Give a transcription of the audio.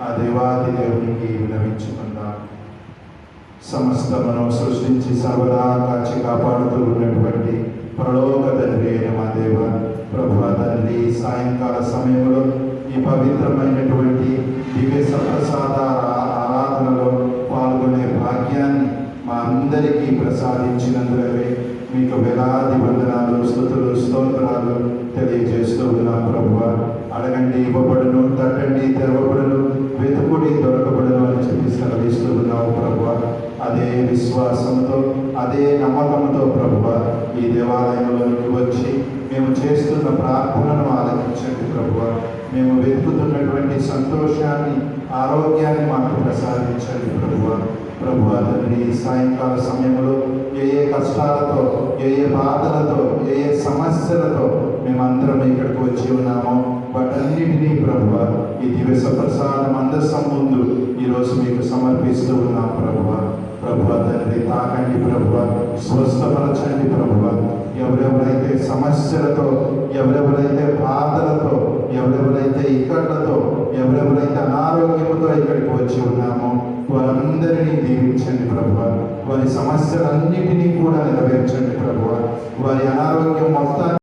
ఆ దేవాది దేవునికి విన్నవించుకుందాం. సమస్తమును సృష్టించి సర్వదా కాచి కాపాడుతూ ఉన్నటువంటి పరలోక తండ్రి అయిన మా దేవ ప్రభువా తండ్రి, సాయంకాల సమయంలో ఈ పవిత్రమైనటువంటి దివ్య సప్రసాద ఆరాధనలో పాల్గొనే భాగ్యాన్ని మా అందరికీ ప్రసాదించినందుకే మీకు వేలాది వందనాలు, స్తుతులు, స్తోత్రాలు తెలియజేస్తూ ఉన్నాం. ప్రభువా, అడగండి ఇవ్వబడును, తట్టండి తెరవబడును, వెతుకుడి దొరకబడును అని చెప్పి సెలవిస్తూ ఉన్నావు. ప్రభువా, అదే విశ్వాసంతో అదే నమ్మకంతో ప్రభువా ఈ దేవాలయంలోకి వచ్చి మేము చేస్తున్న ప్రార్థనను ఆలకించండి. ప్రభువా, మేము వెతుకుతున్నటువంటి సంతోషాన్ని, ఆరోగ్యాన్ని మాకు ప్రసాదించండి. ప్రభువా తండ్రి, సాయంకాల సమయంలో ఏ కష్టాలతో, ఏ బాధలతో, ఏ సమస్యలతో మేమందరం ఇక్కడికి వచ్చి ఉన్నామో వాటన్నిటినీ ప్రభువా ఈ దివ్య ప్రసాద మందసం ముందు ఈరోజు మీకు సమర్పిస్తూ ఉన్నాం. ప్రభువా తండ్రి, తాకండి ప్రభువా, స్వస్థపరచండి ప్రభువా. ఎవరెవరైతే సమస్యలతో, ఎవరెవరైతే బాధలతో, ఎవరెవరైతే ఇక్కట్లతో, ఎవరెవరైతే అనారోగ్యంతో ఇక్కడికి వచ్చి ఉన్నామో వారందరినీ దీవించండి ప్రభువా. వారి సమస్యలన్నిటినీ కూడా నెరవేర్చండి ప్రభువా. వారి అనారోగ్యం మొత్తాన్ని